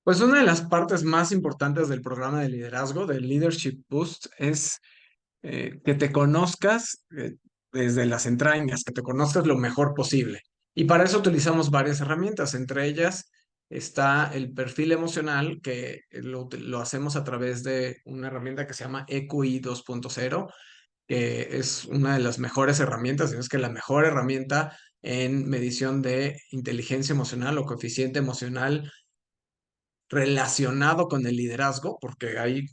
Pues una de las partes más importantes del programa de liderazgo, del Leadership Boost, es que te conozcas desde las entrañas, que te conozcas lo mejor posible. Y para eso utilizamos varias herramientas. Entre ellas está el perfil emocional, que lo hacemos a través de una herramienta que se llama EQI 2.0, que es una de las mejores herramientas, y es que la mejor herramienta en medición de inteligencia emocional o coeficiente emocional relacionado con el liderazgo, porque hay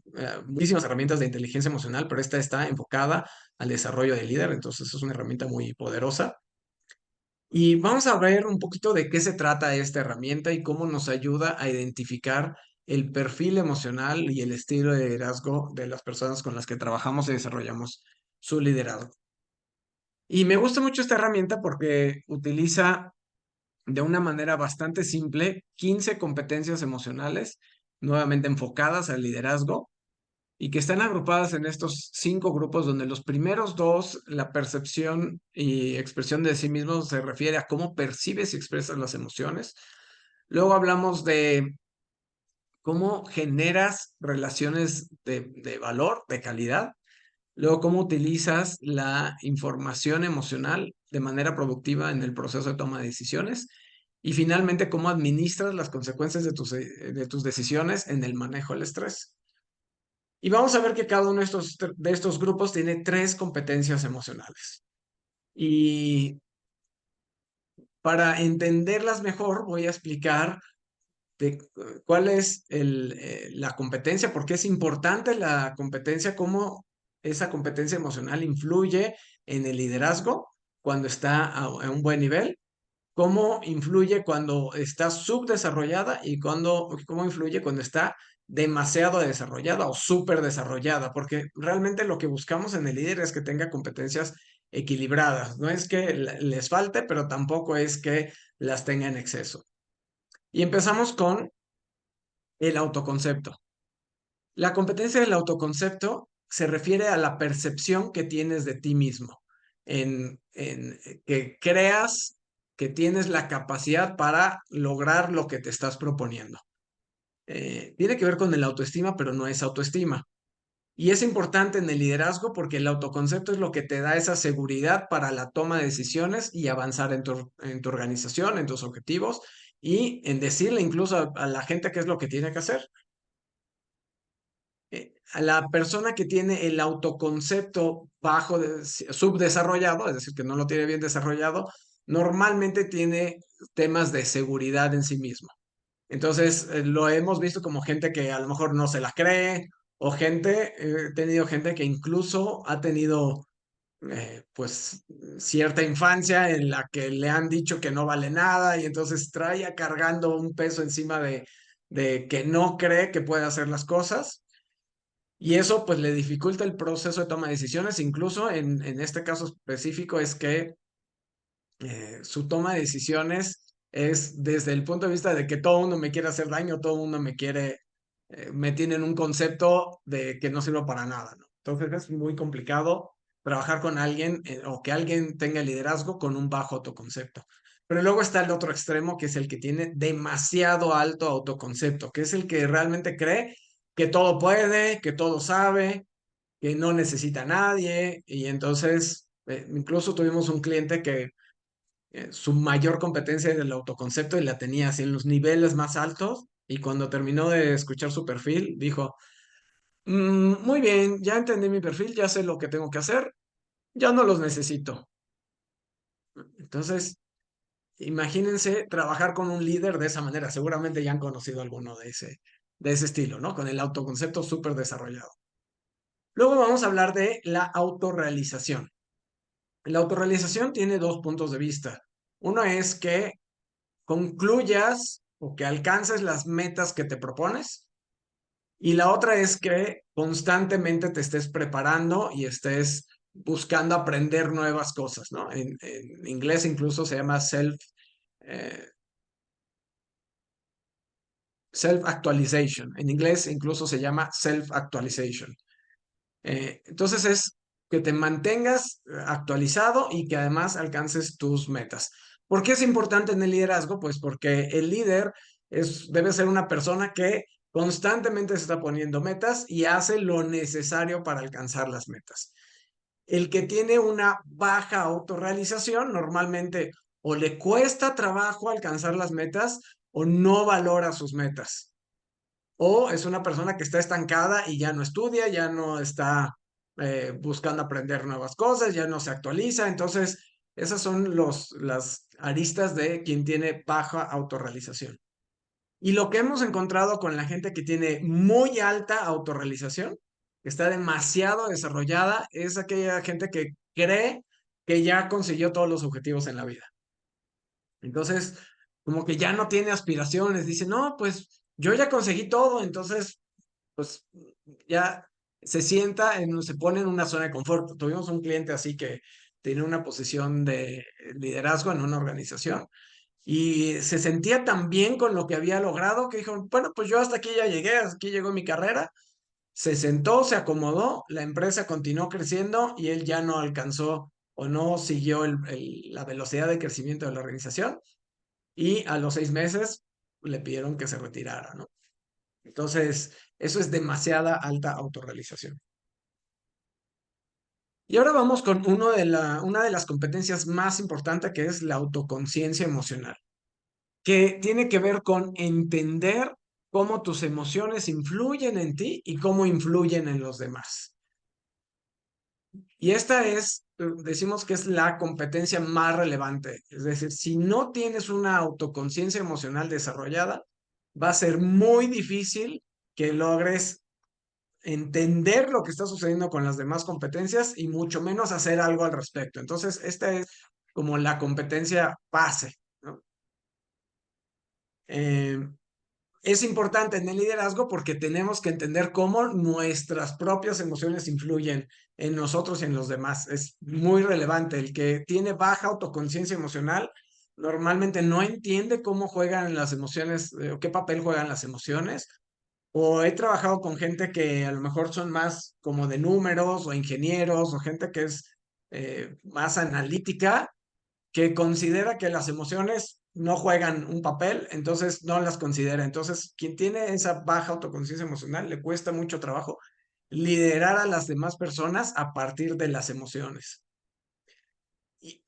muchísimas herramientas de inteligencia emocional, pero esta está enfocada al desarrollo del líder, entonces es una herramienta muy poderosa. Y vamos a ver un poquito de qué se trata esta herramienta y cómo nos ayuda a identificar el perfil emocional y el estilo de liderazgo de las personas con las que trabajamos y desarrollamos su liderazgo. Y me gusta mucho esta herramienta porque utiliza de una manera bastante simple 15 competencias emocionales, nuevamente enfocadas al liderazgo, y que están agrupadas en estos 5 grupos, donde los primeros dos, la percepción y expresión de sí mismo, se refiere a cómo percibes y expresas las emociones. Luego hablamos de cómo generas relaciones de valor, de calidad. Luego, cómo utilizas la información emocional de manera productiva en el proceso de toma de decisiones. Y finalmente, cómo administras las consecuencias de tus decisiones en el manejo del estrés. Y vamos a ver que cada uno de estos grupos tiene 3 competencias emocionales. Y para entenderlas mejor, voy a explicar cuál es la competencia, por qué es importante la competencia, cómo esa competencia emocional influye en el liderazgo cuando está a un buen nivel, cómo influye cuando está subdesarrollada y cómo influye cuando está demasiado desarrollada o súper desarrollada, porque realmente lo que buscamos en el líder es que tenga competencias equilibradas. No es que les falte, pero tampoco es que las tenga en exceso. Y empezamos con el autoconcepto. La competencia del autoconcepto se refiere a la percepción que tienes de ti mismo, que creas que tienes la capacidad para lograr lo que te estás proponiendo. Tiene que ver con el autoestima, pero no es autoestima. Y es importante en el liderazgo porque el autoconcepto es lo que te da esa seguridad para la toma de decisiones y avanzar en tu organización, en tus objetivos y en decirle incluso a la gente qué es lo que tiene que hacer. A la persona que tiene el autoconcepto bajo, subdesarrollado, es decir, que no lo tiene bien desarrollado, normalmente tiene temas de seguridad en sí mismo. Entonces, lo hemos visto como gente que a lo mejor no se la cree, o he tenido gente que incluso ha tenido, pues, cierta infancia en la que le han dicho que no vale nada y entonces trae cargando un peso encima de que no cree que puede hacer las cosas. Y eso pues le dificulta el proceso de toma de decisiones, incluso en este caso específico es que su toma de decisiones es desde el punto de vista de que todo el mundo me quiere hacer daño, todo el mundo me tiene en un concepto de que no sirvo para nada, ¿no? Entonces es muy complicado trabajar con alguien o que alguien tenga liderazgo con un bajo autoconcepto. Pero luego está el otro extremo, que es el que tiene demasiado alto autoconcepto, que es el que realmente cree que todo puede, que todo sabe, que no necesita a nadie. Y entonces, incluso tuvimos un cliente que su mayor competencia era el autoconcepto y la tenía así en los niveles más altos. Y cuando terminó de escuchar su perfil, dijo, muy bien, ya entendí mi perfil, ya sé lo que tengo que hacer, ya no los necesito. Entonces, imagínense trabajar con un líder de esa manera. Seguramente ya han conocido alguno de ese estilo, ¿no? Con el autoconcepto súper desarrollado. Luego vamos a hablar de la autorrealización. La autorrealización tiene 2 puntos de vista. Uno es que concluyas o que alcances las metas que te propones. Y la otra es que constantemente te estés preparando y estés buscando aprender nuevas cosas, ¿no? En inglés incluso se llama eh, self-actualization. En inglés incluso se llama self-actualization. Entonces es que te mantengas actualizado y que además alcances tus metas. ¿Por qué es importante en el liderazgo? Pues porque el líder Debe ser una persona que constantemente se está poniendo metas y hace lo necesario para alcanzar las metas. El que tiene una baja autorrealización normalmente o le cuesta trabajo alcanzar las metas o no valora sus metas. O es una persona que está estancada y ya no estudia, ya no está buscando aprender nuevas cosas, ya no se actualiza. Entonces, esas son las aristas de quien tiene baja autorrealización. Y lo que hemos encontrado con la gente que tiene muy alta autorrealización, que está demasiado desarrollada, es aquella gente que cree que ya consiguió todos los objetivos en la vida. Entonces, como que ya no tiene aspiraciones, dice, no, pues yo ya conseguí todo, entonces, pues ya se pone en una zona de confort. Tuvimos un cliente así que tiene una posición de liderazgo en una organización y se sentía tan bien con lo que había logrado que dijo, bueno, pues yo hasta aquí ya llegué, hasta aquí llegó mi carrera. Se sentó, se acomodó, la empresa continuó creciendo y él ya no alcanzó o no siguió la velocidad de crecimiento de la organización y a los 6 meses le pidieron que se retirara, ¿no? Entonces, eso es demasiada alta autorrealización. Y ahora vamos con una de las competencias más importantes que es la autoconciencia emocional, que tiene que ver con entender cómo tus emociones influyen en ti y cómo influyen en los demás. Y esta decimos que es la competencia más relevante. Es decir, si no tienes una autoconciencia emocional desarrollada, va a ser muy difícil que logres entender lo que está sucediendo con las demás competencias y mucho menos hacer algo al respecto. Entonces, esta es como la competencia base, ¿no? Eh, es importante en el liderazgo porque tenemos que entender cómo nuestras propias emociones influyen en nosotros y en los demás. Es muy relevante. El que tiene baja autoconciencia emocional normalmente no entiende cómo juegan las emociones o qué papel juegan las emociones. O he trabajado con gente que a lo mejor son más como de números o ingenieros o gente que es más analítica que considera que las emociones no juegan un papel, entonces no las considera. Entonces, quien tiene esa baja autoconciencia emocional le cuesta mucho trabajo liderar a las demás personas a partir de las emociones.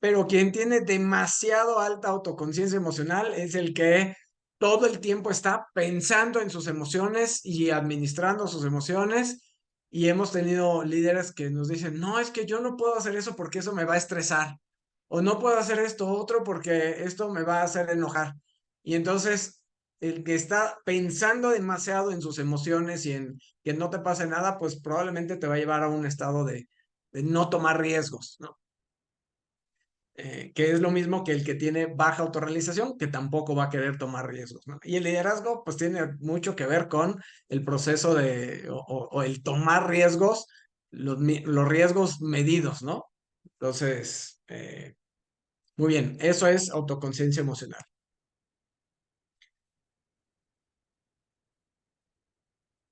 Pero quien tiene demasiado alta autoconciencia emocional es el que todo el tiempo está pensando en sus emociones y administrando sus emociones. Y hemos tenido líderes que nos dicen, no, es que yo no puedo hacer eso porque eso me va a estresar. O no puedo hacer esto otro porque esto me va a hacer enojar. Y entonces, el que está pensando demasiado en sus emociones y en que no te pase nada, pues probablemente te va a llevar a un estado de no tomar riesgos, ¿no? Que es lo mismo que el que tiene baja autorrealización, que tampoco va a querer tomar riesgos, ¿no? Y el liderazgo, pues tiene mucho que ver con el proceso o el tomar riesgos, los riesgos medidos, ¿no? Entonces, muy bien, eso es autoconciencia emocional.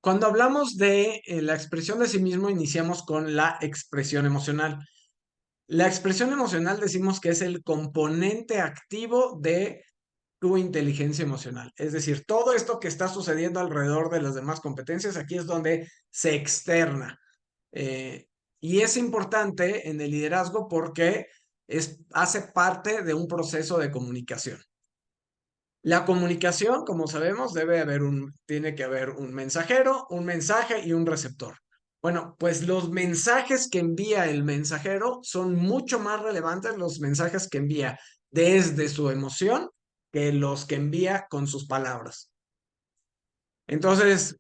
Cuando hablamos de la expresión de sí mismo, iniciamos con la expresión emocional. La expresión emocional decimos que es el componente activo de tu inteligencia emocional. Es decir, todo esto que está sucediendo alrededor de las demás competencias, aquí es donde se externa. Eh, y es importante en el liderazgo porque hace parte de un proceso de comunicación. La comunicación, como sabemos, tiene que haber un mensajero, un mensaje y un receptor. Bueno, pues los mensajes que envía el mensajero son mucho más relevantes los mensajes que envía desde su emoción que los que envía con sus palabras. Entonces,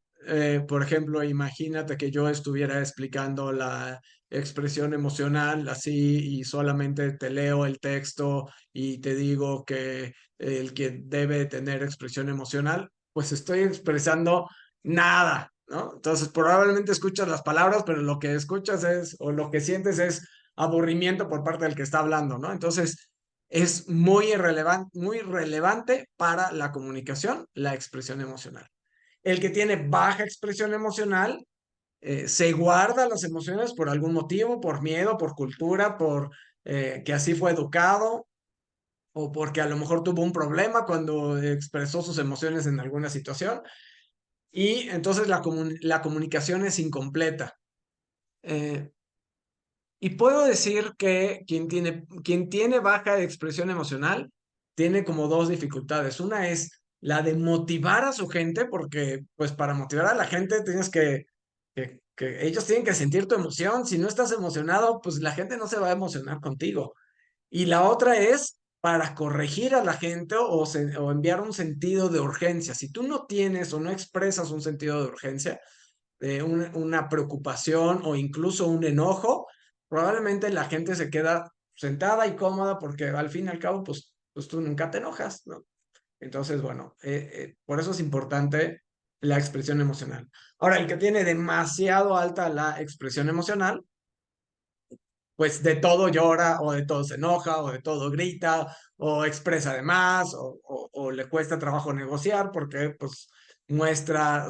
por ejemplo, imagínate que yo estuviera explicando la expresión emocional así y solamente te leo el texto y te digo que el que debe tener expresión emocional, pues estoy expresando nada, ¿no? Entonces, probablemente escuchas las palabras, pero lo que escuchas o lo que sientes es aburrimiento por parte del que está hablando, ¿no? Entonces, es muy relevante para la comunicación, la expresión emocional. El que tiene baja expresión emocional se guarda las emociones por algún motivo, por miedo, por cultura, por que así fue educado. o porque a lo mejor tuvo un problema cuando expresó sus emociones en alguna situación y entonces la comunicación es incompleta. Eh, y puedo decir que quien tiene baja expresión emocional tiene como dos dificultades. Una es la de motivar a su gente, porque pues para motivar a la gente tienes que ellos tienen que sentir tu emoción. Si no estás emocionado, pues la gente no se va a emocionar contigo. Y la otra es para corregir a la gente o enviar un sentido de urgencia. Si tú no tienes o no expresas un sentido de urgencia, de una preocupación o incluso un enojo, probablemente la gente se queda sentada y cómoda porque al fin y al cabo, pues tú nunca te enojas, ¿no? Entonces, bueno, por eso es importante la expresión emocional. Ahora, el que tiene demasiado alta la expresión emocional, pues de todo llora o de todo se enoja o de todo grita o expresa de más o le cuesta trabajo negociar porque pues muestra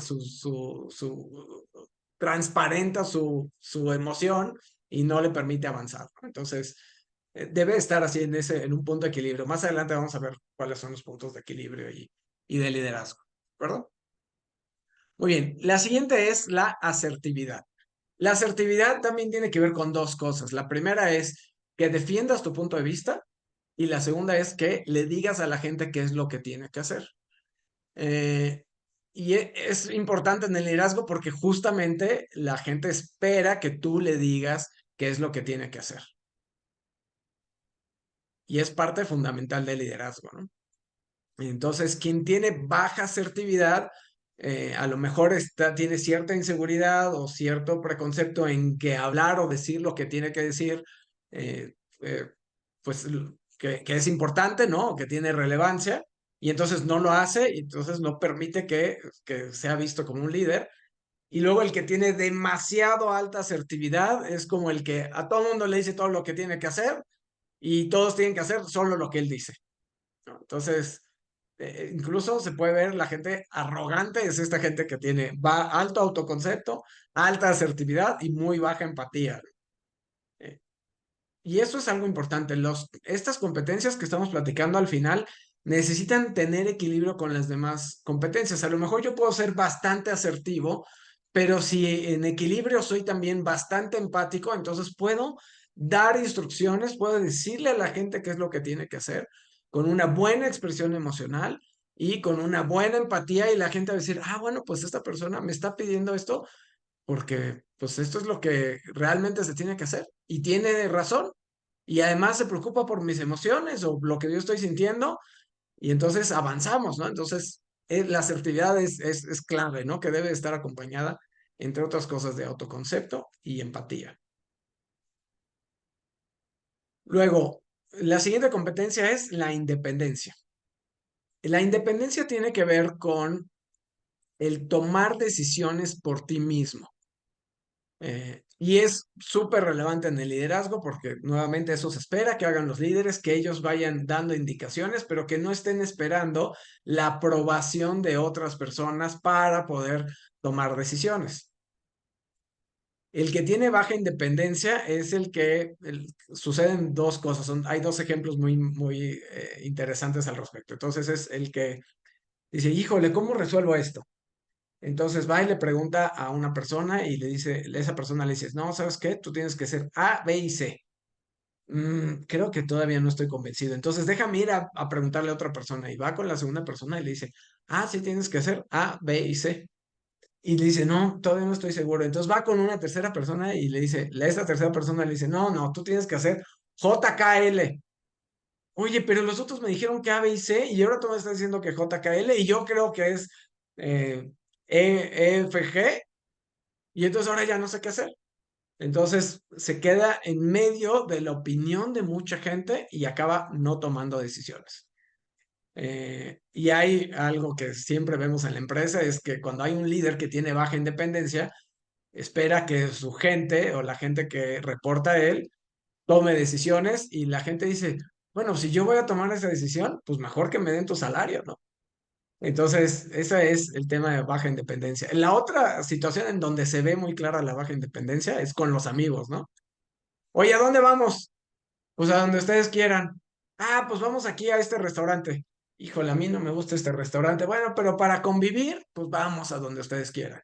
transparenta su emoción y no le permite avanzar, ¿no? Entonces, debe estar así en un punto de equilibrio. Más adelante vamos a ver cuáles son los puntos de equilibrio y de liderazgo, ¿verdad? Muy bien, la siguiente es la asertividad. La asertividad también tiene que ver con dos cosas. La primera es que defiendas tu punto de vista y la segunda es que le digas a la gente qué es lo que tiene que hacer. Eh, es importante en el liderazgo porque justamente la gente espera que tú le digas qué es lo que tiene que hacer. Y es parte fundamental del liderazgo, ¿no? Entonces, quien tiene baja asertividad, a lo mejor tiene cierta inseguridad o cierto preconcepto en que hablar o decir lo que tiene que decir, eh, eh, pues que es importante, ¿no? Que tiene relevancia, y entonces no lo hace, y entonces no permite que sea visto como un líder. Y luego el que tiene demasiado alta asertividad es como el que a todo mundo le dice todo lo que tiene que hacer y todos tienen que hacer solo lo que él dice, ¿no? Entonces, incluso se puede ver la gente arrogante, es esta gente que tiene alto autoconcepto, alta asertividad y muy baja empatía. Eh, y eso es algo importante. Estas competencias que estamos platicando al final necesitan tener equilibrio con las demás competencias. A lo mejor yo puedo ser bastante asertivo, pero si en equilibrio soy también bastante empático, entonces puedo dar instrucciones, puedo decirle a la gente qué es lo que tiene que hacer con una buena expresión emocional y con una buena empatía y la gente va a decir, ah, bueno, pues esta persona me está pidiendo esto porque pues esto es lo que realmente se tiene que hacer y tiene razón y además se preocupa por mis emociones o lo que yo estoy sintiendo y entonces avanzamos, ¿no? Entonces la asertividad es clave, ¿no? Que debe estar acompañada, entre otras cosas, de autoconcepto y empatía. Luego, la siguiente competencia es la independencia. La independencia tiene que ver con el tomar decisiones por ti mismo. Y es súper relevante en el liderazgo porque nuevamente eso se espera que hagan los líderes, que ellos vayan dando indicaciones, pero que no estén esperando la aprobación de otras personas para poder tomar decisiones. El que tiene baja independencia es suceden dos cosas, hay dos ejemplos muy interesantes al respecto. Entonces es el que dice, híjole, ¿cómo resuelvo esto? Entonces va y le pregunta a una persona y le dice, esa persona le dice, no, ¿sabes qué? Tú tienes que hacer A, B y C. Creo que todavía no estoy convencido. Entonces déjame ir a preguntarle a otra persona y va con la segunda persona y le dice, ah, sí tienes que hacer A, B y C. Y le dice, no, todavía no estoy seguro. Entonces va con una tercera persona y le dice, esta tercera persona le dice, no, no, tú tienes que hacer J, K, L. Oye, pero los otros me dijeron que A, B y C y ahora tú me estás diciendo que J, K, L y yo creo que es eh, F, G. Y entonces ahora ya no sé qué hacer. Entonces se queda en medio de la opinión de mucha gente y acaba no tomando decisiones. Y hay algo que siempre vemos en la empresa, es que cuando hay un líder que tiene baja independencia, espera que su gente o la gente que reporta a él tome decisiones y la gente dice, bueno, si yo voy a tomar esa decisión, pues mejor que me den tu salario, ¿no? Entonces, ese es el tema de baja independencia. La otra situación en donde se ve muy clara la baja independencia es con los amigos, ¿no? Oye, ¿a dónde vamos? Pues a donde ustedes quieran. Pues vamos aquí a este restaurante. Híjole, a mí no me gusta este restaurante. Bueno, pero para convivir, pues vamos a donde ustedes quieran.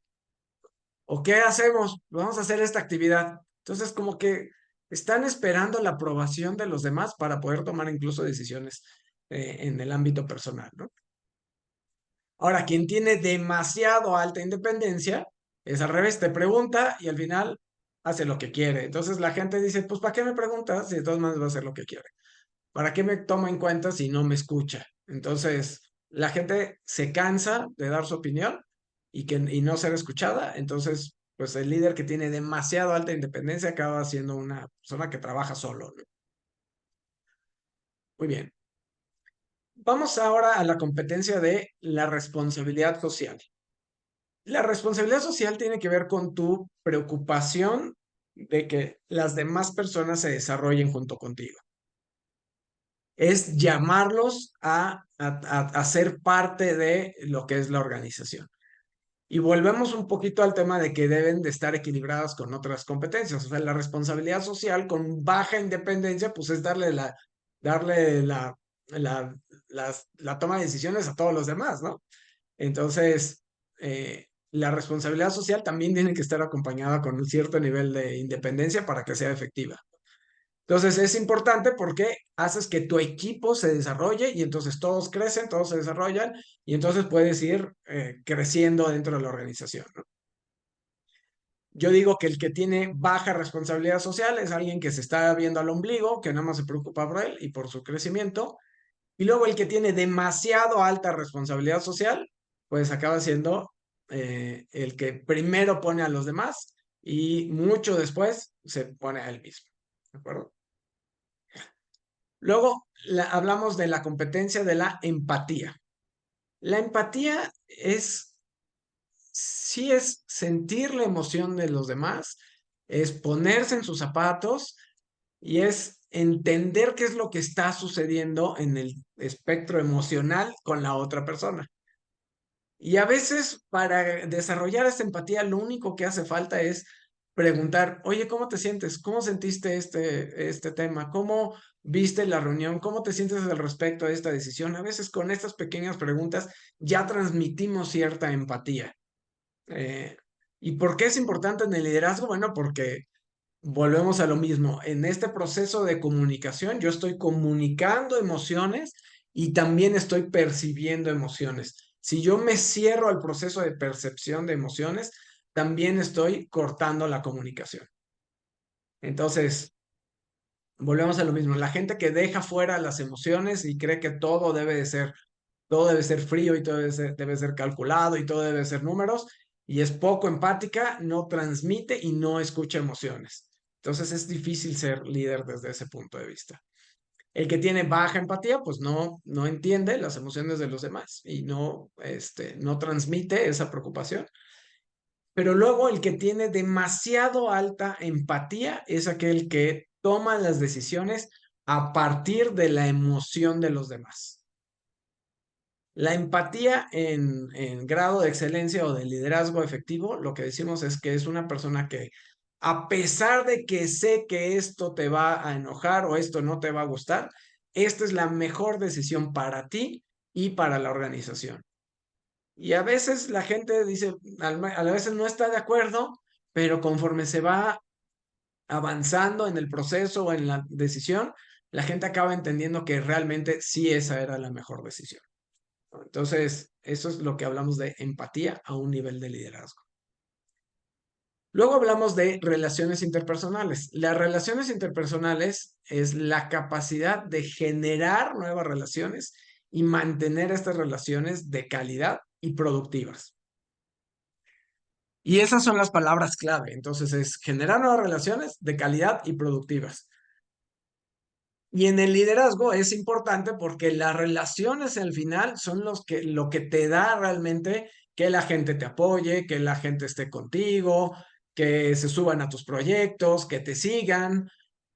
¿O qué hacemos? Vamos a hacer esta actividad. Entonces, como que están esperando la aprobación de los demás para poder tomar incluso decisiones en el ámbito personal, ¿no? Ahora, quien tiene demasiado alta independencia es al revés, te pregunta y al final hace lo que quiere. Entonces la gente dice, pues ¿para qué me preguntas si de todas maneras va a hacer lo que quiere? ¿Para qué me toma en cuenta si no me escucha? Entonces la gente se cansa de dar su opinión y no ser escuchada. Entonces, pues el líder que tiene demasiado alta independencia acaba siendo una persona que trabaja solo, ¿no? Muy bien. Vamos ahora a la competencia de la responsabilidad social. La responsabilidad social tiene que ver con tu preocupación de que las demás personas se desarrollen junto contigo. Es llamarlos a ser parte de lo que es la organización. Y volvemos un poquito al tema de que deben de estar equilibradas con otras competencias. O sea, la responsabilidad social con baja independencia, pues es darle la toma de decisiones a todos los demás, ¿no? Entonces, la responsabilidad social también tiene que estar acompañada con un cierto nivel de independencia para que sea efectiva. Entonces, es importante porque haces que tu equipo se desarrolle y entonces todos crecen, todos se desarrollan y entonces puedes ir creciendo dentro de la organización, ¿no? Yo digo que el que tiene baja responsabilidad social es alguien que se está viendo al ombligo, que nada más se preocupa por él y por su crecimiento. Y luego el que tiene demasiado alta responsabilidad social, pues acaba siendo el que primero pone a los demás y mucho después se pone a él mismo. ¿De acuerdo? Luego hablamos de la competencia de la empatía. La empatía sí es sentir la emoción de los demás, es ponerse en sus zapatos y es entender qué es lo que está sucediendo en el espectro emocional con la otra persona. Y a veces para desarrollar esta empatía, lo único que hace falta es preguntar, oye, ¿cómo te sientes? ¿Cómo sentiste este tema? ¿Cómo viste la reunión? ¿Cómo te sientes al respecto de esta decisión? A veces con estas pequeñas preguntas ya transmitimos cierta empatía. Eh, ¿Y por qué es importante en el liderazgo? Bueno, porque volvemos a lo mismo. En este proceso de comunicación, yo estoy comunicando emociones y también estoy percibiendo emociones. Si yo me cierro al proceso de percepción de emociones, también estoy cortando la comunicación. Entonces, volvemos a lo mismo. La gente que deja fuera las emociones y cree que todo debe ser frío y todo debe ser calculado y todo debe ser números y es poco empática, no transmite y no escucha emociones. Entonces es difícil ser líder desde ese punto de vista. El que tiene baja empatía, pues no entiende las emociones de los demás y no transmite esa preocupación. Pero luego el que tiene demasiado alta empatía es aquel que toma las decisiones a partir de la emoción de los demás. La empatía en grado de excelencia o de liderazgo efectivo, lo que decimos es que es una persona que, a pesar de que sé que esto te va a enojar o esto no te va a gustar, esta es la mejor decisión para ti y para la organización. Y a veces la gente dice, a veces no está de acuerdo, pero conforme se va avanzando en el proceso o en la decisión, la gente acaba entendiendo que realmente sí esa era la mejor decisión. Entonces, eso es lo que hablamos de empatía a un nivel de liderazgo. Luego hablamos de relaciones interpersonales. Las relaciones interpersonales es la capacidad de generar nuevas relaciones y mantener estas relaciones de calidad y productivas. Y esas son las palabras clave. Entonces es generar nuevas relaciones de calidad y productivas. Y en el liderazgo es importante porque las relaciones al final son lo que te da realmente que la gente te apoye, que la gente esté contigo, que se suban a tus proyectos, que te sigan.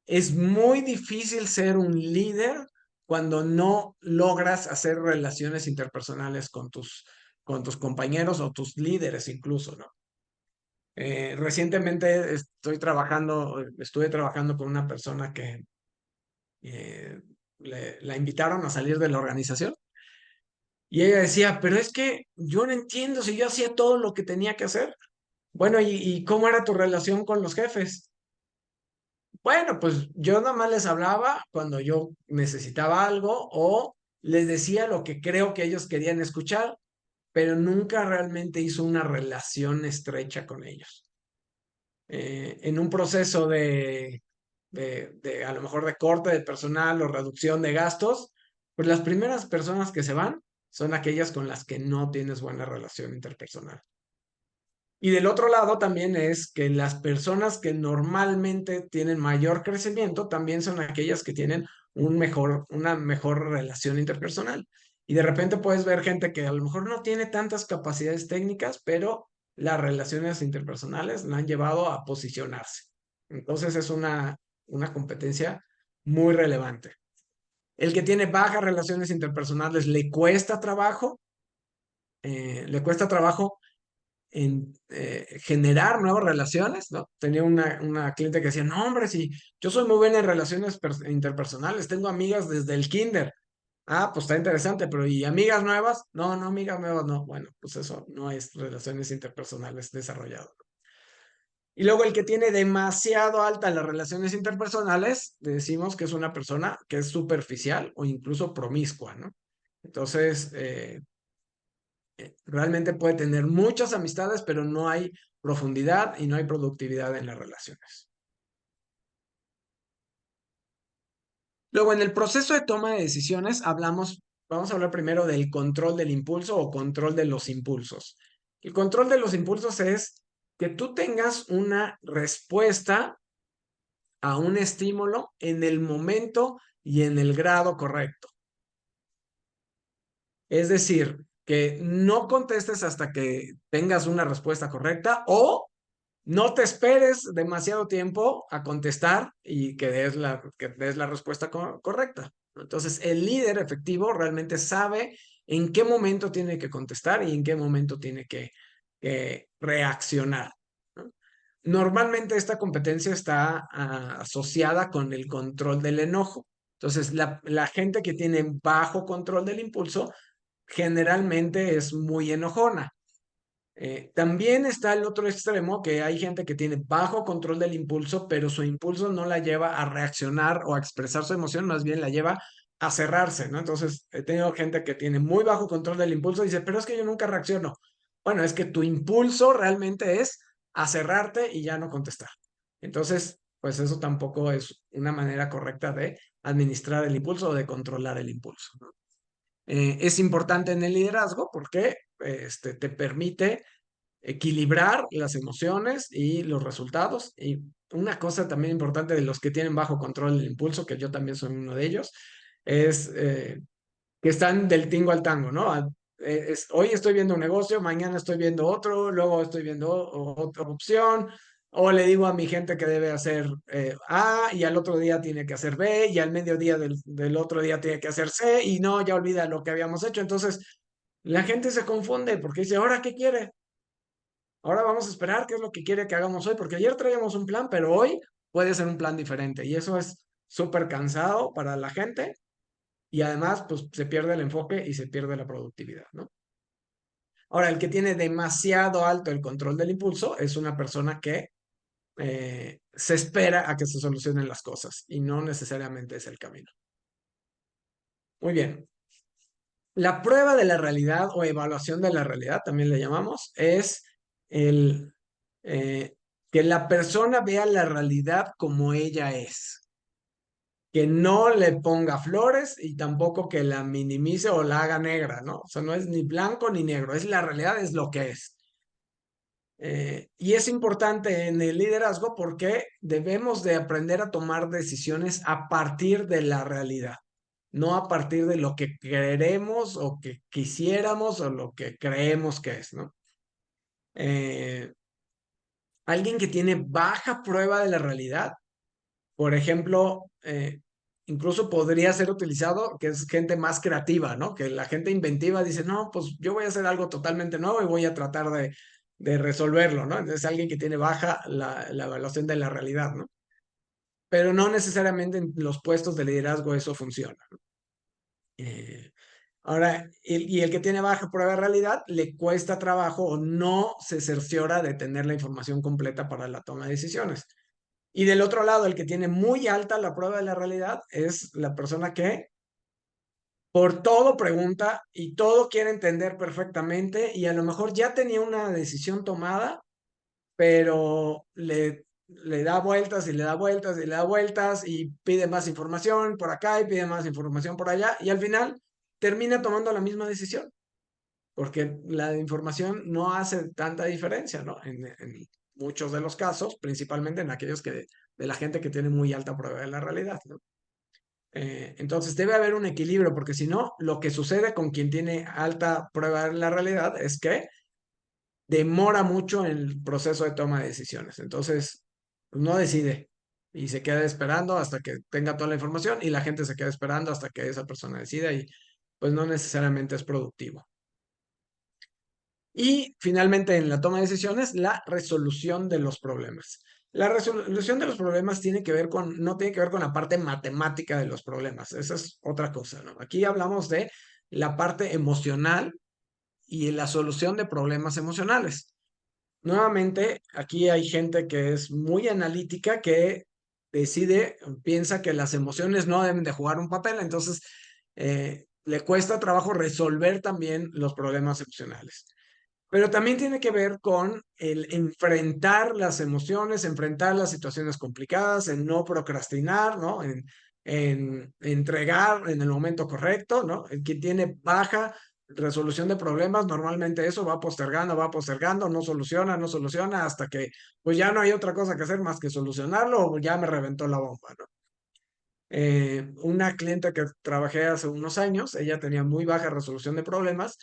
Es muy difícil ser un líder cuando no logras hacer relaciones interpersonales con tus compañeros o tus líderes incluso, ¿no? Recientemente estuve trabajando con una persona que la invitaron a salir de la organización. Y ella decía, pero es que yo no entiendo si yo hacía todo lo que tenía que hacer. Bueno, ¿y cómo era tu relación con los jefes? Bueno, pues yo nada más les hablaba cuando yo necesitaba algo o les decía lo que creo que ellos querían escuchar, pero nunca realmente hizo una relación estrecha con ellos. En un proceso de a lo mejor de corte de personal o reducción de gastos, pues las primeras personas que se van son aquellas con las que no tienes buena relación interpersonal. Y del otro lado también es que las personas que normalmente tienen mayor crecimiento también son aquellas que tienen una mejor relación interpersonal. Y de repente puedes ver gente que a lo mejor no tiene tantas capacidades técnicas, pero las relaciones interpersonales la han llevado a posicionarse. Entonces es una competencia muy relevante. El que tiene bajas relaciones interpersonales le cuesta trabajo en generar nuevas relaciones, ¿no? Tenía una cliente que decía, no, hombre, si yo soy muy buena en relaciones interpersonales, tengo amigas desde el kinder. Ah, pues está interesante, pero ¿y amigas nuevas? No, no, amigas nuevas, no. Bueno, pues eso no es relaciones interpersonales desarrolladas. Y luego el que tiene demasiado altas las relaciones interpersonales, decimos que es una persona que es superficial o incluso promiscua, ¿no? Entonces, realmente puede tener muchas amistades, pero no hay profundidad y no hay productividad en las relaciones. Luego, en el proceso de toma de decisiones, vamos a hablar primero del control del impulso o control de los impulsos. El control de los impulsos es que tú tengas una respuesta a un estímulo en el momento y en el grado correcto. Es decir, que no contestes hasta que tengas una respuesta correcta o no te esperes demasiado tiempo a contestar y que des la respuesta correcta. Entonces, el líder efectivo realmente sabe en qué momento tiene que contestar y en qué momento tiene que reaccionar, ¿no? Normalmente esta competencia está asociada con el control del enojo. Entonces, la gente que tiene bajo control del impulso generalmente es muy enojona. También está el otro extremo, que hay gente que tiene bajo control del impulso, pero su impulso no la lleva a reaccionar o a expresar su emoción, más bien la lleva a cerrarse, ¿no? Entonces, he tenido gente que tiene muy bajo control del impulso y dice, pero es que yo nunca reacciono. Bueno, es que tu impulso realmente es a cerrarte y ya no contestar. Entonces, pues eso tampoco es una manera correcta de administrar el impulso o de controlar el impulso, ¿no? Es importante en el liderazgo porque te permite equilibrar las emociones y los resultados. Y una cosa también importante de los que tienen bajo control el impulso, que yo también soy uno de ellos, es que están del tingo al tango, ¿no? Hoy estoy viendo un negocio, mañana estoy viendo otro, luego estoy viendo otra opción, o le digo a mi gente que debe hacer A y al otro día tiene que hacer B y al mediodía del otro día tiene que hacer C y no, ya olvida lo que habíamos hecho. Entonces, la gente se confunde porque dice, ¿ahora qué quiere? Ahora vamos a esperar qué es lo que quiere que hagamos hoy, porque ayer traíamos un plan, pero hoy puede ser un plan diferente y eso es súper cansado para la gente y además pues se pierde el enfoque y se pierde la productividad, ¿no? Ahora, el que tiene demasiado alto el control del impulso es una persona que se espera a que se solucionen las cosas y no necesariamente es el camino. Muy bien. La prueba de la realidad o evaluación de la realidad, también le llamamos, es el eh, que la persona vea la realidad como ella es, que no le ponga flores y tampoco que la minimice o la haga negra, ¿no? O sea, no es ni blanco ni negro, es la realidad, es lo que es. Y es importante en el liderazgo porque debemos de aprender a tomar decisiones a partir de la realidad, no a partir de lo que queremos o que quisiéramos o lo que creemos que es, ¿no? Eh, Alguien que tiene baja prueba de la realidad, por ejemplo, incluso podría ser utilizado, que es gente más creativa, ¿no? Que la gente inventiva dice, no, pues yo voy a hacer algo totalmente nuevo y voy a tratar de resolverlo, ¿no? Entonces, alguien que tiene baja la evaluación de la realidad, ¿no? pero no necesariamente en los puestos de liderazgo eso funciona. Eh, Ahora, y el que tiene baja prueba de realidad le cuesta trabajo o no se cerciora de tener la información completa para la toma de decisiones. Y del otro lado, el que tiene muy alta la prueba de la realidad es la persona que por todo pregunta y todo quiere entender perfectamente y a lo mejor ya tenía una decisión tomada, pero le da vueltas y le da vueltas y le da vueltas y pide más información por acá y pide más información por allá y al final termina tomando la misma decisión, porque la información no hace tanta diferencia, ¿no? En muchos de los casos, principalmente en aquellos que de la gente que tiene muy alta prueba de la realidad, ¿no? Entonces debe haber un equilibrio, porque si no, lo que sucede con quien tiene alta prueba de la realidad es que demora mucho en el proceso de toma de decisiones. Entonces, pues, no decide y se queda esperando hasta que tenga toda la información y la gente se queda esperando hasta que esa persona decida y pues no necesariamente es productivo. Y finalmente, en la toma de decisiones, la resolución de los problemas. La resolución de los problemas tiene que ver con, no tiene que ver con la parte matemática de los problemas. Esa es otra cosa, ¿no? Aquí hablamos de la parte emocional y la solución de problemas emocionales. Nuevamente, aquí hay gente que es muy analítica, que decide, piensa que las emociones no deben de jugar un papel, entonces le cuesta trabajo resolver también los problemas emocionales. Pero también tiene que ver con el enfrentar las emociones, enfrentar las situaciones complicadas, en no procrastinar, ¿no? En entregar en el momento correcto, ¿no? El que tiene baja resolución de problemas, normalmente eso va postergando, no soluciona, no soluciona, hasta que pues ya no hay otra cosa que hacer más que solucionarlo o ya me reventó la bomba, ¿no? Una cliente que trabajé hace unos años, ella tenía muy baja resolución de problemas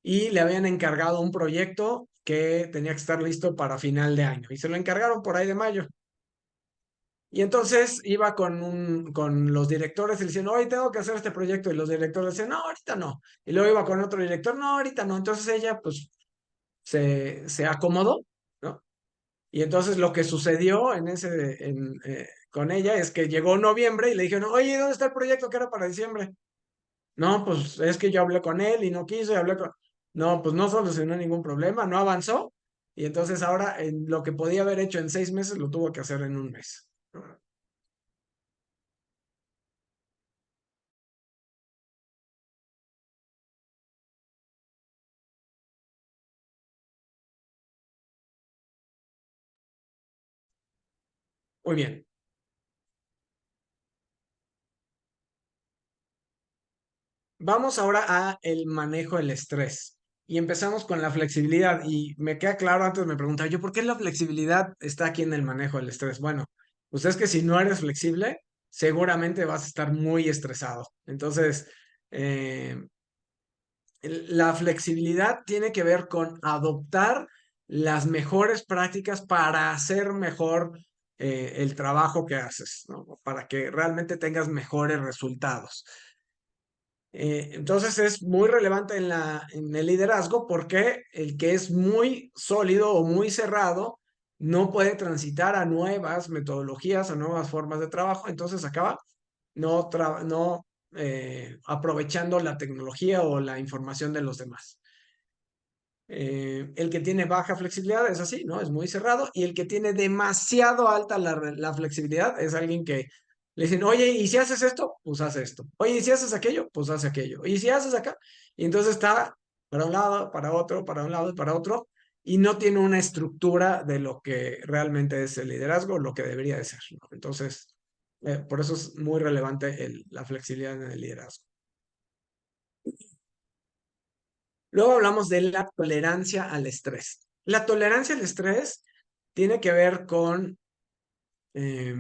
y le habían encargado un proyecto que tenía que estar listo para final de año y se lo encargaron por ahí de mayo. Y entonces iba con los directores y le decían, hoy tengo que hacer este proyecto. Y los directores decían, no, ahorita no. Y luego iba con otro director, no, ahorita no. Entonces ella pues se acomodó, ¿no? Y entonces lo que sucedió con ella es que llegó noviembre y le dijeron, oye, ¿dónde está el proyecto que era para diciembre? No, pues es que yo hablé con él y no quiso y hablé con... No, pues no solucionó ningún problema, no avanzó. Y entonces ahora en lo que podía haber hecho en 6 meses lo tuvo que hacer en un mes. Muy bien. Vamos ahora a el manejo del estrés. Y empezamos con la flexibilidad. Y me queda claro, antes me preguntaba yo, ¿por qué la flexibilidad está aquí en el manejo del estrés? Bueno, pues es que si no eres flexible, seguramente vas a estar muy estresado. Entonces, eh, la flexibilidad tiene que ver con adoptar las mejores prácticas para hacer mejor el trabajo que haces, ¿no? Para que realmente tengas mejores resultados. Entonces es muy relevante en el liderazgo porque el que es muy sólido o muy cerrado no puede transitar a nuevas metodologías, a nuevas formas de trabajo, entonces acaba no aprovechando la tecnología o la información de los demás. El que tiene baja flexibilidad es así, ¿no? Es muy cerrado. Y el que tiene demasiado alta la flexibilidad es alguien que le dicen, oye, ¿y si haces esto? Pues haz esto. Oye, ¿y si haces aquello? Pues haz aquello. ¿Y si haces acá? Y entonces está para un lado, para otro, para un lado y para otro. Y no tiene una estructura de lo que realmente es el liderazgo, lo que debería de ser, ¿no? Entonces, por eso es muy relevante la flexibilidad en el liderazgo. Luego hablamos de la tolerancia al estrés. La tolerancia al estrés tiene que ver eh,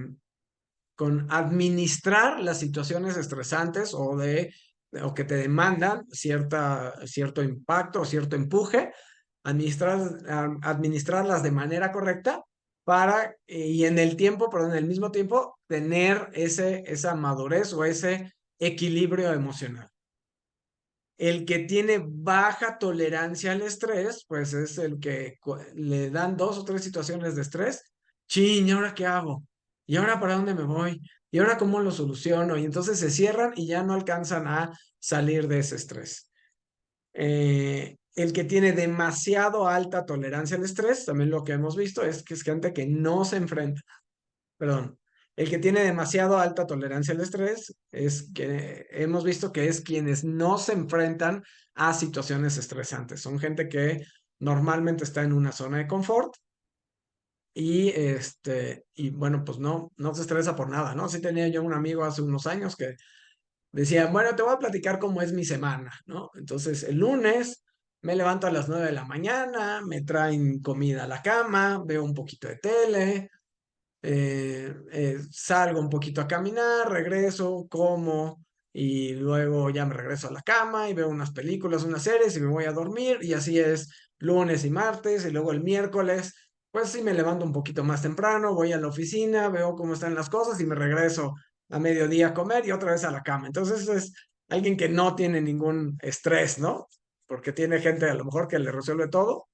con administrar las situaciones estresantes o que te demandan cierto impacto o cierto empuje, administrarlas de manera correcta y en el tiempo, pero en el mismo tiempo, tener esa madurez o ese equilibrio emocional. El que tiene baja tolerancia al estrés, pues es el que le dan 2 o 3 situaciones de estrés. Chin, ¿y ahora qué hago? ¿Y ahora para dónde me voy? ¿Y ahora cómo lo soluciono? Y entonces se cierran y ya no alcanzan a salir de ese estrés. El que tiene demasiado alta tolerancia al estrés, también lo que hemos visto es gente que no se enfrenta, perdón, el que tiene demasiado alta tolerancia al estrés es que hemos visto que es quienes no se enfrentan a situaciones estresantes. Son gente que normalmente está en una zona de confort y bueno, pues no se estresa por nada, ¿no? Sí tenía yo un amigo hace unos años que decía, bueno, te voy a platicar cómo es mi semana, ¿no? Entonces, el lunes me levanto a las 9 de la mañana, me traen comida a la cama, veo un poquito de tele, salgo un poquito a caminar, regreso, como y luego ya me regreso a la cama y veo unas películas, unas series y me voy a dormir y así es lunes y martes y luego el miércoles, pues sí me levanto un poquito más temprano, voy a la oficina, veo cómo están las cosas y me regreso a mediodía a comer y otra vez a la cama. Entonces es alguien que no tiene ningún estrés, ¿no? Porque tiene gente a lo mejor que le resuelve todo,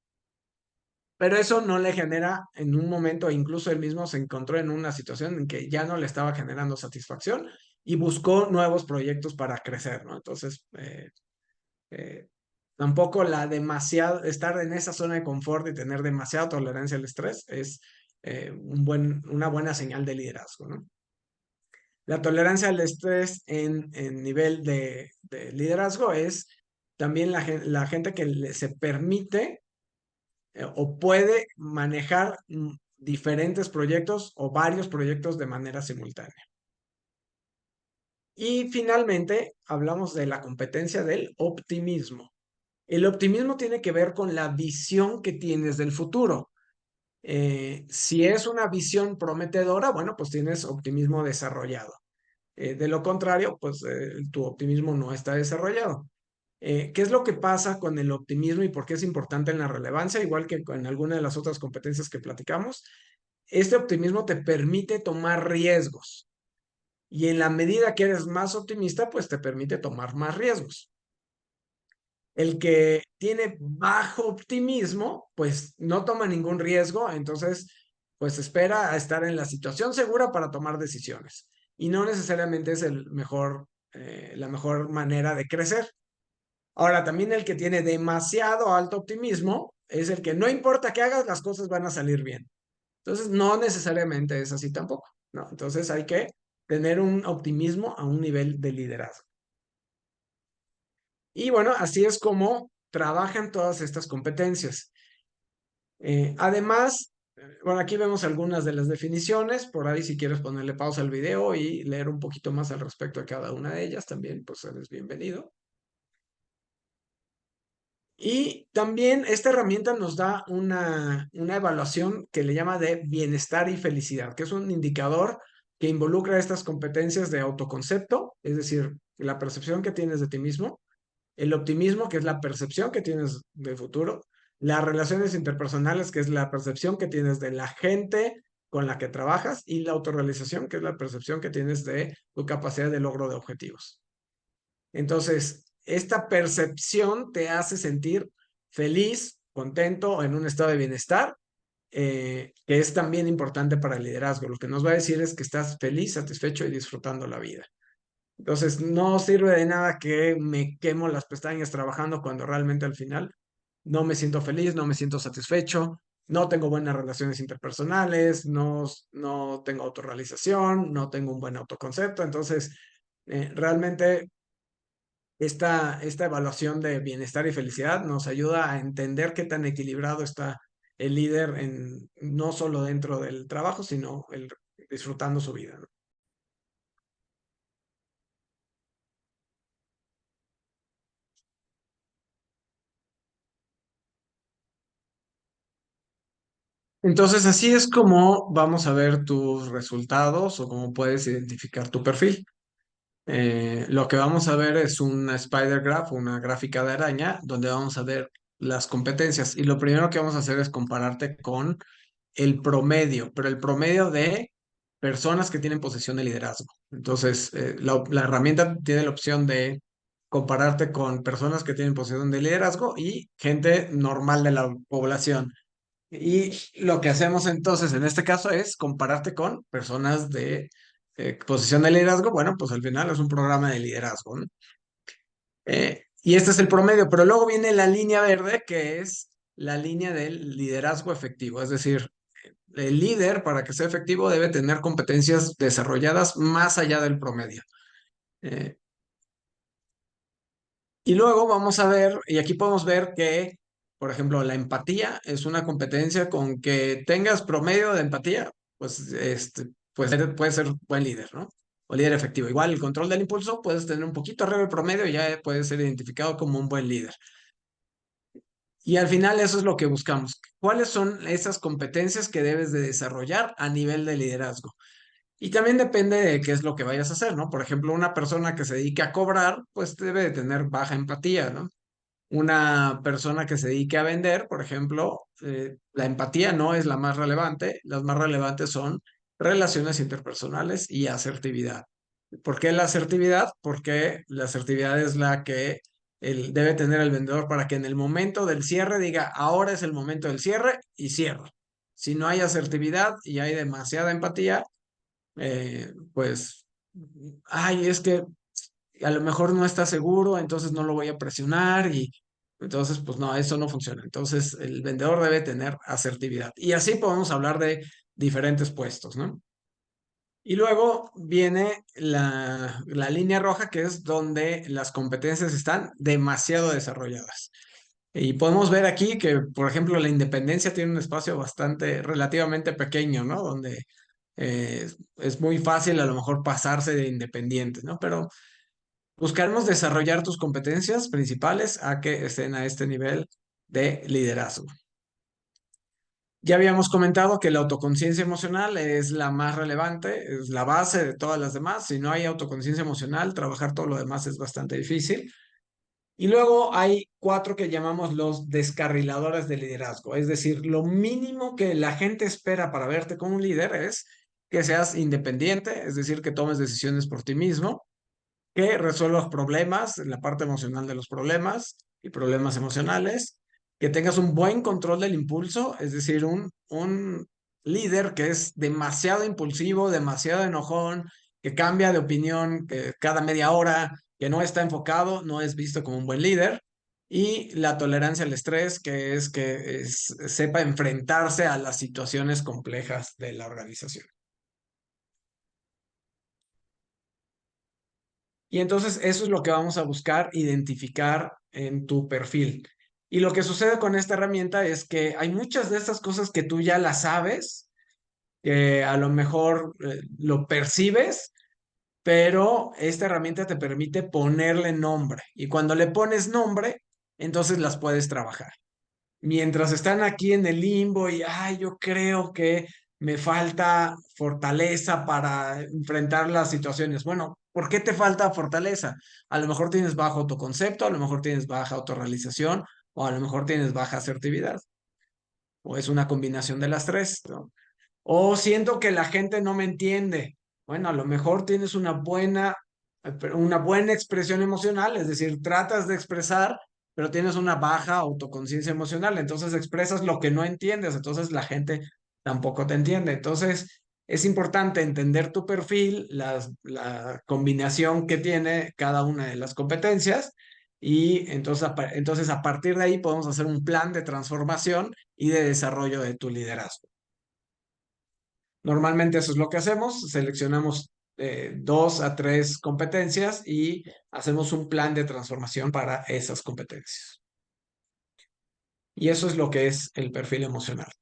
pero eso no le genera en un momento, incluso él mismo se encontró en una situación en que ya no le estaba generando satisfacción y buscó nuevos proyectos para crecer, ¿no? Entonces, eh, tampoco estar en esa zona de confort y tener demasiada tolerancia al estrés es una buena señal de liderazgo, ¿no? La tolerancia al estrés en nivel de liderazgo es también la gente que se permite o puede manejar diferentes proyectos o varios proyectos de manera simultánea. Y finalmente, hablamos de la competencia del optimismo. El optimismo tiene que ver con la visión que tienes del futuro. Si es una visión prometedora, bueno, pues tienes optimismo desarrollado. De lo contrario, pues tu optimismo no está desarrollado. ¿Qué es lo que pasa con el optimismo y por qué es importante en la relevancia? Igual que en alguna de las otras competencias que platicamos, este optimismo te permite tomar riesgos y en la medida que eres más optimista, pues te permite tomar más riesgos. El que tiene bajo optimismo, pues no toma ningún riesgo, entonces pues espera a estar en la situación segura para tomar decisiones y no necesariamente es la mejor manera de crecer. Ahora, también el que tiene demasiado alto optimismo es el que no importa qué hagas, las cosas van a salir bien. Entonces, no necesariamente es así tampoco, ¿no? Entonces, hay que tener un optimismo a un nivel de liderazgo. Y bueno, así es como trabajan todas estas competencias. Además, bueno, aquí vemos algunas de las definiciones. Por ahí, si quieres ponerle pausa al video y leer un poquito más al respecto de cada una de ellas, también, pues eres bienvenido. Y también esta herramienta nos da una evaluación que le llama de bienestar y felicidad, que es un indicador que involucra estas competencias de autoconcepto, es decir, la percepción que tienes de ti mismo, el optimismo, que es la percepción que tienes del futuro, las relaciones interpersonales, que es la percepción que tienes de la gente con la que trabajas, y la autorrealización, que es la percepción que tienes de tu capacidad de logro de objetivos. Entonces, esta percepción te hace sentir feliz, contento, en un estado de bienestar, que es también importante para el liderazgo. Lo que nos va a decir es que estás feliz, satisfecho y disfrutando la vida. Entonces, no sirve de nada que me quemo las pestañas trabajando cuando realmente al final no me siento feliz, no me siento satisfecho, no tengo buenas relaciones interpersonales, no tengo autorrealización, no tengo un buen autoconcepto. Entonces, realmente esta evaluación de bienestar y felicidad nos ayuda a entender qué tan equilibrado está el líder no solo dentro del trabajo, sino disfrutando su vida, ¿no? Entonces, así es como vamos a ver tus resultados o cómo puedes identificar tu perfil. Lo que vamos a ver es una spider graph, una gráfica de araña, donde vamos a ver las competencias. Y lo primero que vamos a hacer es compararte con el promedio, pero el promedio de personas que tienen posición de liderazgo. Entonces, la herramienta tiene la opción de compararte con personas que tienen posición de liderazgo y gente normal de la población. Y lo que hacemos entonces en este caso es compararte con personas de posición de liderazgo. Bueno, pues al final es un programa de liderazgo, ¿no? Y este es el promedio, pero luego viene la línea verde, que es la línea del liderazgo efectivo. Es decir, el líder, para que sea efectivo, debe tener competencias desarrolladas más allá del promedio. Eh, y luego vamos a ver, y aquí podemos ver que, por ejemplo, la empatía es una competencia con que tengas promedio de empatía, pues, puedes ser buen líder, ¿no? O líder efectivo. Igual el control del impulso, puedes tener un poquito arriba del promedio y ya puedes ser identificado como un buen líder. Y al final eso es lo que buscamos. ¿Cuáles son esas competencias que debes de desarrollar a nivel de liderazgo? Y también depende de qué es lo que vayas a hacer, ¿no? Por ejemplo, una persona que se dedique a cobrar, pues debe de tener baja empatía, ¿no? Una persona que se dedique a vender, por ejemplo, la empatía no es la más relevante, las más relevantes son relaciones interpersonales y asertividad. ¿Por qué la asertividad? Porque la asertividad es la que debe tener el vendedor para que en el momento del cierre diga, ahora es el momento del cierre y cierra. Si no hay asertividad y hay demasiada empatía, pues, ay, es que a lo mejor no está seguro, entonces no lo voy a presionar y entonces, pues no, eso no funciona. Entonces, el vendedor debe tener asertividad. Y así podemos hablar de diferentes puestos, ¿no? Y luego viene la línea roja, que es donde las competencias están demasiado desarrolladas. Y podemos ver aquí que, por ejemplo, la independencia tiene un espacio bastante, relativamente pequeño, ¿no? Donde es muy fácil a lo mejor pasarse de independiente, ¿no? Pero buscaremos desarrollar tus competencias principales a que estén a este nivel de liderazgo. Ya habíamos comentado que la autoconciencia emocional es la más relevante, es la base de todas las demás. Si no hay autoconciencia emocional, trabajar todo lo demás es bastante difícil. Y luego hay cuatro que llamamos los descarriladores de liderazgo. Es decir, lo mínimo que la gente espera para verte como un líder es que seas independiente, es decir, que tomes decisiones por ti mismo, que resuelvas problemas, la parte emocional de los problemas y problemas emocionales, que tengas un buen control del impulso, es decir, un líder que es demasiado impulsivo, demasiado enojón, que cambia de opinión que cada media hora, que no está enfocado, no es visto como un buen líder. Y la tolerancia al estrés, que es sepa enfrentarse a las situaciones complejas de la organización. Y entonces eso es lo que vamos a buscar identificar en tu perfil. Y lo que sucede con esta herramienta es que hay muchas de estas cosas que tú ya las sabes, que a lo mejor lo percibes, pero esta herramienta te permite ponerle nombre. Y cuando le pones nombre, entonces las puedes trabajar. Mientras están aquí en el limbo y, ay, yo creo que me falta fortaleza para enfrentar las situaciones. Bueno, ¿por qué te falta fortaleza? A lo mejor tienes bajo autoconcepto, a lo mejor tienes baja autorrealización, o a lo mejor tienes baja asertividad, o es una combinación de las tres, ¿no? O siento que la gente no me entiende. Bueno, a lo mejor tienes una buena expresión emocional, es decir, tratas de expresar, pero tienes una baja autoconciencia emocional, entonces expresas lo que no entiendes, entonces la gente tampoco te entiende. Entonces, es importante entender tu perfil, la combinación que tiene cada una de las competencias. Y entonces a partir de ahí podemos hacer un plan de transformación y de desarrollo de tu liderazgo. Normalmente eso es lo que hacemos, seleccionamos 2 a 3 competencias y hacemos un plan de transformación para esas competencias. Y eso es lo que es el perfil emocional.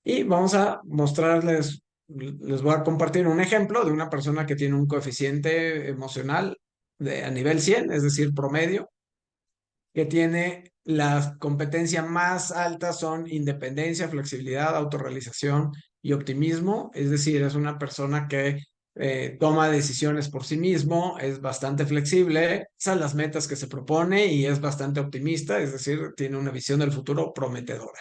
Y vamos a mostrarles, les voy a compartir un ejemplo de una persona que tiene un coeficiente emocional a nivel 100, es decir, promedio, que tiene las competencias más altas son independencia, flexibilidad, autorrealización y optimismo. Es decir, es una persona que toma decisiones por sí mismo, es bastante flexible, a las metas que se propone y es bastante optimista, es decir, tiene una visión del futuro prometedora.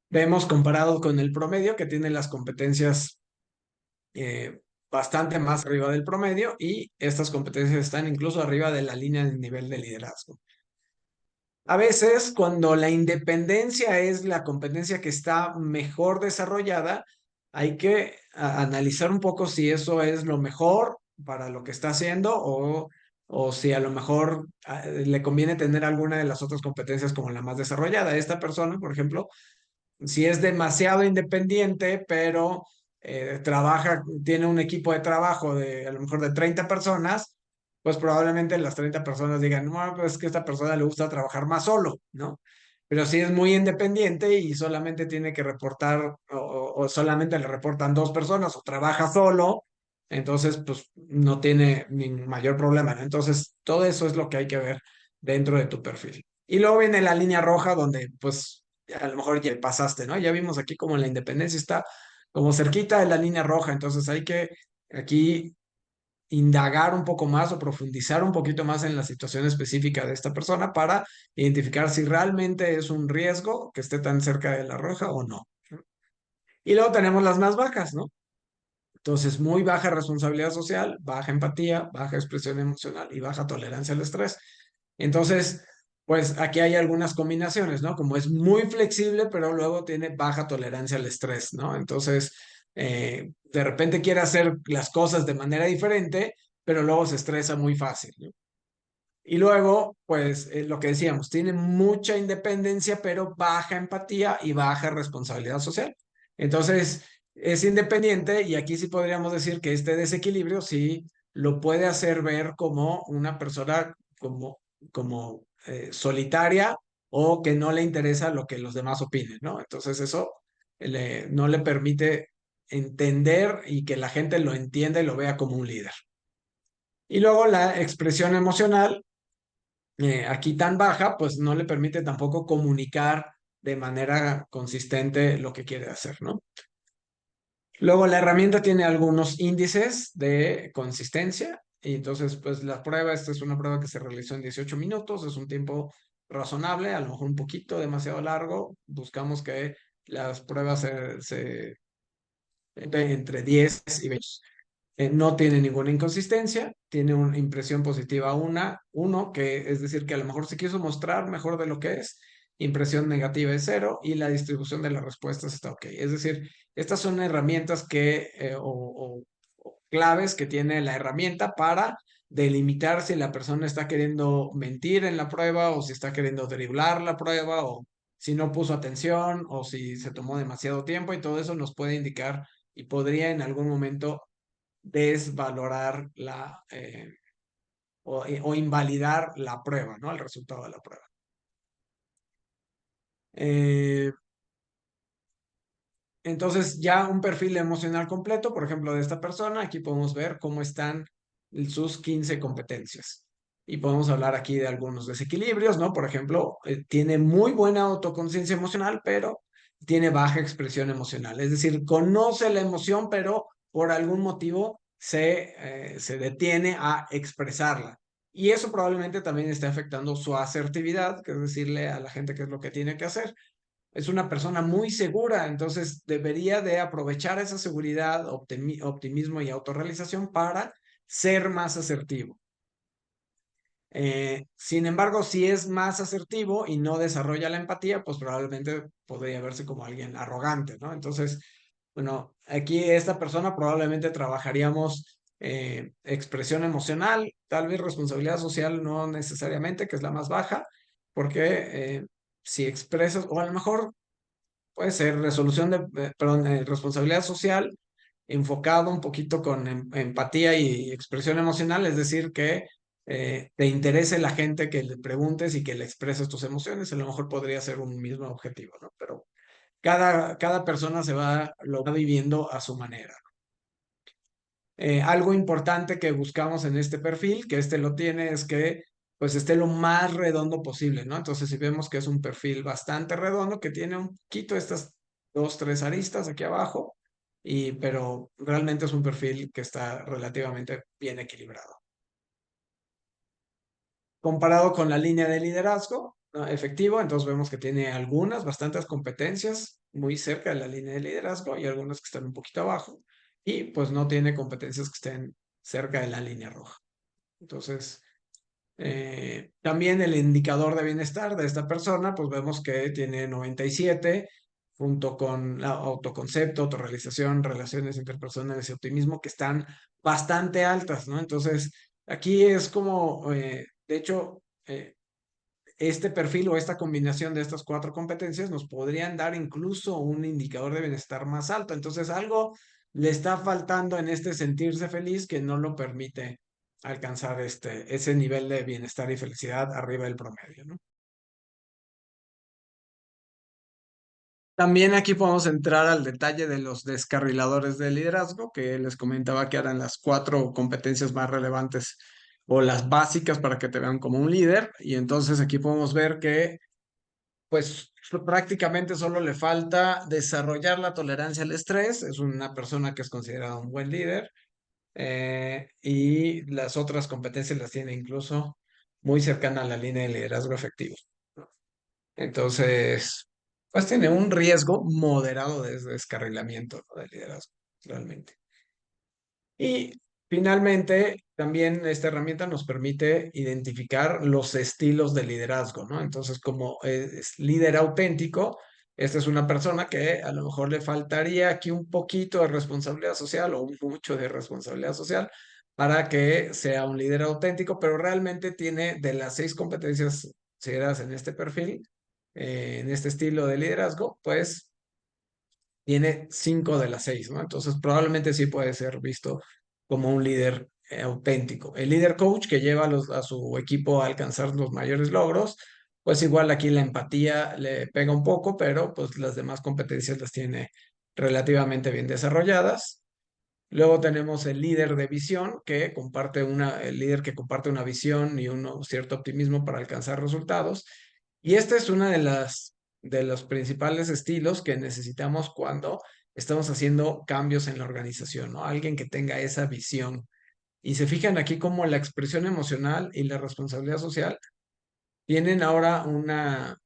Vemos comparado con el promedio que tiene las competencias eh, bastante más arriba del promedio y estas competencias están incluso arriba de la línea del nivel de liderazgo. A veces, cuando la independencia es la competencia que está mejor desarrollada, hay que analizar un poco si eso es lo mejor para lo que está haciendo o si a lo mejor le conviene tener alguna de las otras competencias como la más desarrollada. Esta persona, por ejemplo, si es demasiado independiente, pero trabaja, tiene un equipo de trabajo de a lo mejor de 30 personas, pues probablemente las 30 personas digan, no, pues es que a esta persona le gusta trabajar más solo, ¿no? Pero si es muy independiente y solamente tiene que reportar o solamente le reportan dos personas o trabaja solo, entonces pues no tiene ni mayor problema, ¿no? Entonces todo eso es lo que hay que ver dentro de tu perfil. Y luego viene la línea roja donde pues a lo mejor ya pasaste, ¿no? Ya vimos aquí como la independencia está como cerquita de la línea roja, entonces hay que aquí indagar un poco más o profundizar un poquito más en la situación específica de esta persona para identificar si realmente es un riesgo que esté tan cerca de la roja o no. Y luego tenemos las más bajas, ¿no? Entonces, muy baja responsabilidad social, baja empatía, baja expresión emocional y baja tolerancia al estrés. Entonces, pues aquí hay algunas combinaciones, ¿no? Como es muy flexible, pero luego tiene baja tolerancia al estrés, ¿no? Entonces, de repente quiere hacer las cosas de manera diferente, pero luego se estresa muy fácil, ¿no? Y luego, pues lo que decíamos, tiene mucha independencia, pero baja empatía y baja responsabilidad social. Entonces, es independiente y aquí sí podríamos decir que este desequilibrio sí lo puede hacer ver como una persona como solitaria o que no le interesa lo que los demás opinen, ¿no? Entonces eso no le permite entender y que la gente lo entienda y lo vea como un líder. Y luego la expresión emocional aquí tan baja, pues no le permite tampoco comunicar de manera consistente lo que quiere hacer, ¿no? Luego la herramienta tiene algunos índices de consistencia y entonces pues la prueba, esta es una prueba que se realizó en 18 minutos, es un tiempo razonable, a lo mejor un poquito demasiado largo, buscamos que las pruebas entre 10 y 20. No tiene ninguna inconsistencia, tiene una impresión positiva uno, que es decir, que a lo mejor se quiso mostrar mejor de lo que es, impresión negativa es cero y la distribución de las respuestas está ok. Es decir, estas son herramientas o claves que tiene la herramienta para delimitar si la persona está queriendo mentir en la prueba o si está queriendo driblar la prueba o si no puso atención o si se tomó demasiado tiempo y todo eso nos puede indicar y podría en algún momento desvalorar o invalidar la prueba, ¿no? El resultado de la prueba. Eh, entonces, ya un perfil emocional completo, por ejemplo, de esta persona, aquí podemos ver cómo están sus 15 competencias. Y podemos hablar aquí de algunos desequilibrios, ¿no? Por ejemplo, tiene muy buena autoconciencia emocional, pero tiene baja expresión emocional. Es decir, conoce la emoción, pero por algún motivo se detiene a expresarla. Y eso probablemente también esté afectando su asertividad, que es decirle a la gente qué es lo que tiene que hacer. Es una persona muy segura, entonces debería de aprovechar esa seguridad, optimismo y autorrealización para ser más asertivo. Sin embargo, si es más asertivo y no desarrolla la empatía, pues probablemente podría verse como alguien arrogante, ¿no? Entonces, bueno, aquí esta persona probablemente trabajaríamos expresión emocional, tal vez responsabilidad social no necesariamente, que es la más baja, porque si expresas, o a lo mejor puede ser resolución perdón, responsabilidad social enfocado un poquito con empatía y expresión emocional, es decir, que te interese la gente que le preguntes y que le expreses tus emociones, a lo mejor podría ser un mismo objetivo, ¿no? Pero cada persona lo va viviendo a su manera. Algo importante que buscamos en este perfil, que este lo tiene, es que pues esté lo más redondo posible, ¿no? Entonces, si vemos que es un perfil bastante redondo, que tiene un poquito estas dos, tres aristas aquí abajo, pero realmente es un perfil que está relativamente bien equilibrado. Comparado con la línea de liderazgo, ¿no? Efectivo, entonces vemos que tiene bastantes competencias muy cerca de la línea de liderazgo y algunas que están un poquito abajo, y pues no tiene competencias que estén cerca de la línea roja. Entonces, También el indicador de bienestar de esta persona, pues vemos que tiene 97, junto con la autoconcepto, autorrealización, relaciones interpersonales y optimismo, que están bastante altas, ¿no? Entonces, aquí es como, de hecho, este perfil o esta combinación de estas cuatro competencias nos podrían dar incluso un indicador de bienestar más alto. Entonces, algo le está faltando en este sentirse feliz que no lo permite alcanzar ese nivel de bienestar y felicidad arriba del promedio, ¿no? También aquí podemos entrar al detalle de los descarriladores de liderazgo, que les comentaba que eran las cuatro competencias más relevantes o las básicas para que te vean como un líder. Y entonces aquí podemos ver que pues prácticamente solo le falta desarrollar la tolerancia al estrés. Es una persona que es considerada un buen líder, y las otras competencias las tiene incluso muy cercana a la línea de liderazgo efectivo, ¿no? Entonces, pues tiene un riesgo moderado de descarrilamiento, ¿no? De liderazgo, realmente. Y finalmente, también esta herramienta nos permite identificar los estilos de liderazgo, ¿no? Entonces, como es líder auténtico, esta es una persona que a lo mejor le faltaría aquí un poquito de responsabilidad social o un mucho de responsabilidad social para que sea un líder auténtico, pero realmente tiene de las 6 competencias consideradas en este perfil, en este estilo de liderazgo, pues tiene 5 de las 6, ¿no? Entonces probablemente sí puede ser visto como un líder auténtico. El líder coach que lleva a su equipo a alcanzar los mayores logros, pues igual aquí la empatía le pega un poco, pero pues las demás competencias las tiene relativamente bien desarrolladas. Luego tenemos el líder de visión, el líder que comparte una visión y un cierto optimismo para alcanzar resultados. Y este es una de los principales estilos que necesitamos cuando estamos haciendo cambios en la organización, ¿no? Alguien que tenga esa visión. Y se fijan aquí como la expresión emocional y la responsabilidad social tienen ahora una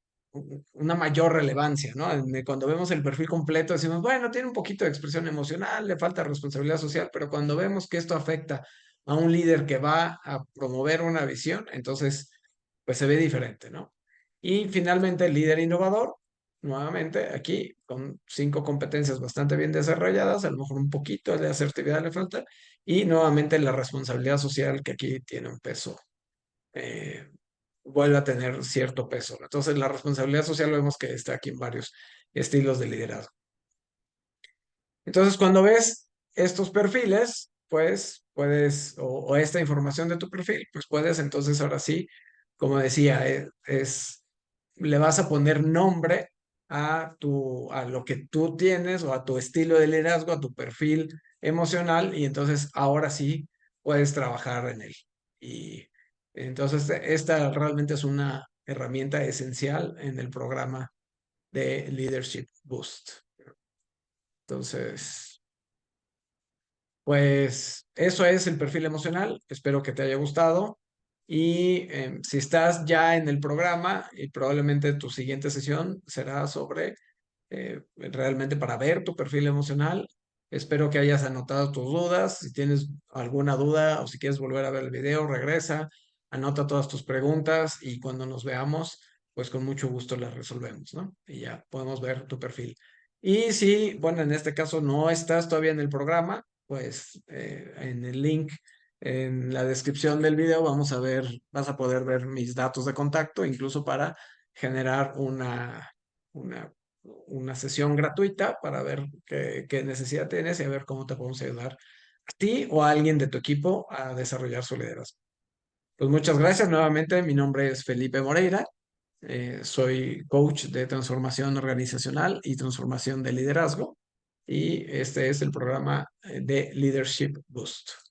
mayor relevancia, ¿no? Cuando vemos el perfil completo decimos, bueno, tiene un poquito de expresión emocional, le falta responsabilidad social, pero cuando vemos que esto afecta a un líder que va a promover una visión, entonces, pues se ve diferente, ¿no? Y finalmente, el líder innovador, nuevamente aquí, con 5 competencias bastante bien desarrolladas, a lo mejor un poquito de asertividad le falta, y nuevamente la responsabilidad social, que aquí tiene un peso eh, vuelve a tener cierto peso. Entonces, la responsabilidad social vemos que está aquí en varios estilos de liderazgo. Entonces, cuando ves estos perfiles, pues puedes, o esta información de tu perfil, pues puedes entonces ahora sí, como decía, le vas a poner nombre a lo que tú tienes o a tu estilo de liderazgo, a tu perfil emocional, y entonces ahora sí puedes trabajar en él. Y entonces esta realmente es una herramienta esencial en el programa de Leadership Boost. Entonces, pues eso es el perfil emocional. Espero que te haya gustado. Y si estás ya en el programa, y probablemente tu siguiente sesión será sobre realmente para ver tu perfil emocional. Espero que hayas anotado tus dudas. Si tienes alguna duda o si quieres volver a ver el video, regresa, anota todas tus preguntas y cuando nos veamos, pues con mucho gusto las resolvemos, ¿no? Y ya podemos ver tu perfil. Y si, bueno, en este caso no estás todavía en el programa, pues en el link en la descripción del video vas a poder ver mis datos de contacto, incluso para generar una, una sesión gratuita para ver qué necesidad tienes y a ver cómo te podemos ayudar a ti o a alguien de tu equipo a desarrollar su liderazgo. Pues muchas gracias nuevamente. Mi nombre es Felipe Moreira. Soy coach de transformación organizacional y transformación de liderazgo. Y este es el programa de Leadership Boost.